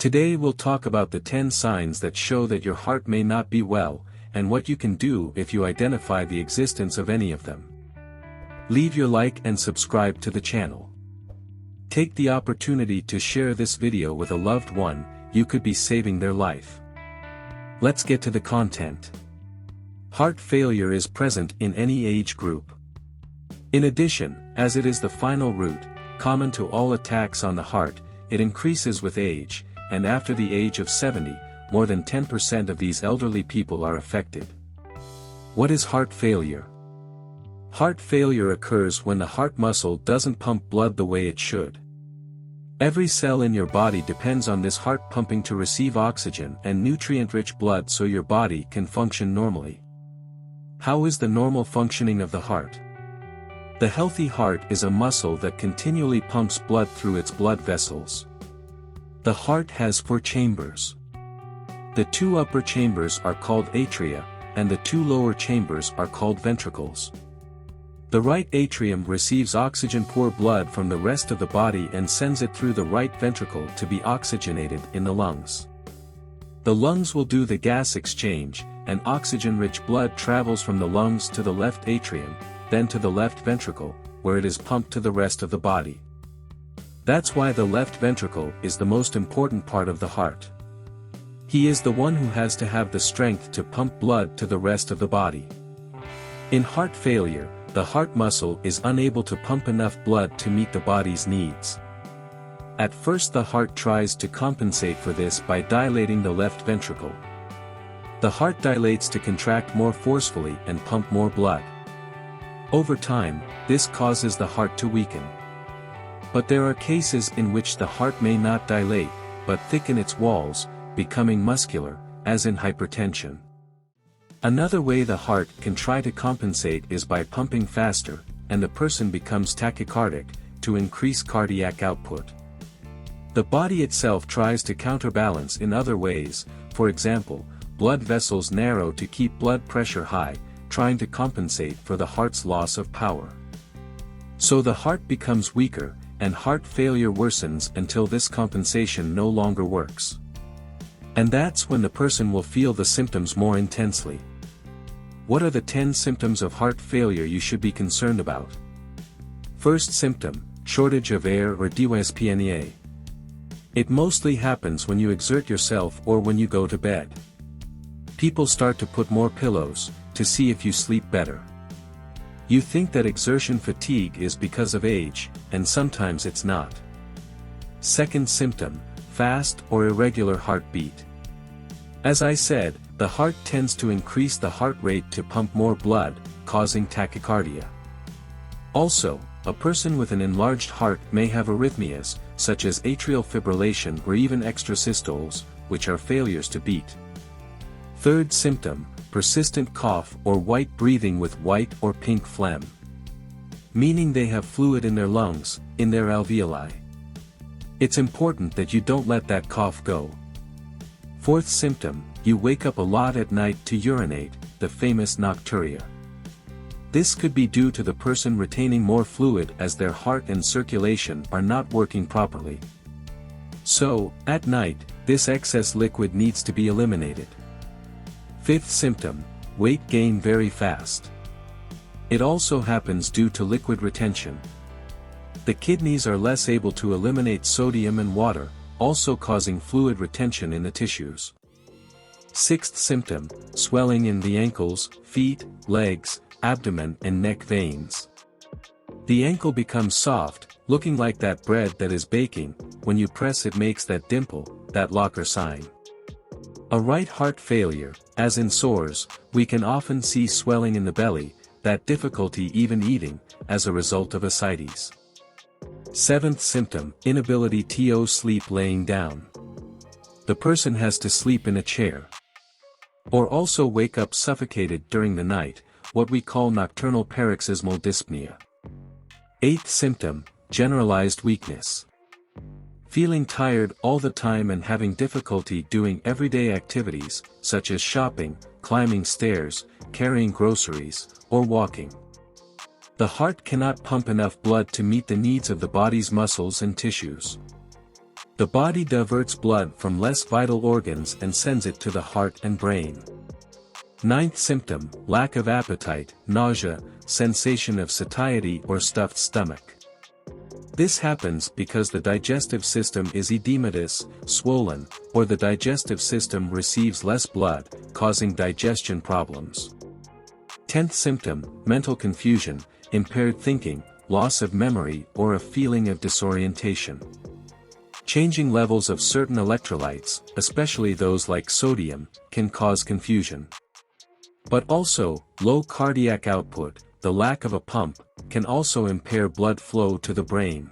Today we'll talk about the 10 signs that show that your heart may not be well, and what you can do if you identify the existence of any of them. Leave your like and subscribe to the channel. Take the opportunity to share this video with a loved one, you could be saving their life. Let's get to the content. Heart failure is present in any age group. In addition, as it is the final root, common to all attacks on the heart, it increases with age, and after the age of 70, more than 10% of these elderly people are affected. What is heart failure? Heart failure occurs when the heart muscle doesn't pump blood the way it should. Every cell in your body depends on this heart pumping to receive oxygen and nutrient-rich blood so your body can function normally. How is the normal functioning of the heart? The healthy heart is a muscle that continually pumps blood through its blood vessels. The heart has 4 chambers. The 2 upper chambers are called atria, and the 2 lower chambers are called ventricles. The right atrium receives oxygen-poor blood from the rest of the body and sends it through the right ventricle to be oxygenated in the lungs. The lungs will do the gas exchange, and oxygen-rich blood travels from the lungs to the left atrium, then to the left ventricle, where it is pumped to the rest of the body. That's why the left ventricle is the most important part of the heart. He is the one who has to have the strength to pump blood to the rest of the body. In heart failure, the heart muscle is unable to pump enough blood to meet the body's needs. At first the heart tries to compensate for this by dilating the left ventricle. The heart dilates to contract more forcefully and pump more blood. Over time, this causes the heart to weaken. But there are cases in which the heart may not dilate, but thicken its walls, becoming muscular, as in hypertension. Another way the heart can try to compensate is by pumping faster, and the person becomes tachycardic, to increase cardiac output. The body itself tries to counterbalance in other ways, for example, blood vessels narrow to keep blood pressure high, trying to compensate for the heart's loss of power. So the heart becomes weaker, and heart failure worsens until this compensation no longer works. And that's when the person will feel the symptoms more intensely. What are the 10 symptoms of heart failure you should be concerned about? First symptom, shortage of air or dyspnea. It mostly happens when you exert yourself or when you go to bed. People start to put more pillows, to see if you sleep better. You think that exertion fatigue is because of age, and sometimes it's not. Second symptom, fast or irregular heartbeat. As I said, the heart tends to increase the heart rate to pump more blood, causing tachycardia. Also, a person with an enlarged heart may have arrhythmias, such as atrial fibrillation or even extrasystoles, which are failures to beat. Third symptom, persistent cough or white breathing with white or pink phlegm. Meaning they have fluid in their lungs, in their alveoli. It's important that you don't let that cough go. Fourth symptom, you wake up a lot at night to urinate, the famous nocturia. This could be due to the person retaining more fluid as their heart and circulation are not working properly. So, at night, this excess liquid needs to be eliminated. Fifth symptom, weight gain very fast. It also happens due to liquid retention. The kidneys are less able to eliminate sodium and water, also causing fluid retention in the tissues. Sixth symptom, swelling in the ankles, feet, legs, abdomen and neck veins. The ankle becomes soft, looking like that bread that is baking, when you press it makes that dimple, that locker sign. A right heart failure, as in sores, we can often see swelling in the belly, that difficulty even eating, as a result of ascites. Seventh symptom, inability to sleep laying down. The person has to sleep in a chair. Or also wake up suffocated during the night, what we call nocturnal paroxysmal dyspnea. Eighth symptom, generalized weakness. Feeling tired all the time and having difficulty doing everyday activities, such as shopping, climbing stairs, carrying groceries, or walking. The heart cannot pump enough blood to meet the needs of the body's muscles and tissues. The body diverts blood from less vital organs and sends it to the heart and brain. Ninth symptom, lack of appetite, nausea, sensation of satiety or stuffed stomach. This happens because the digestive system is edematous, swollen, or the digestive system receives less blood, causing digestion problems. 10th symptom, mental confusion, impaired thinking, loss of memory or a feeling of disorientation. Changing levels of certain electrolytes, especially those like sodium, can cause confusion. But also, low cardiac output, the lack of a pump, can also impair blood flow to the brain.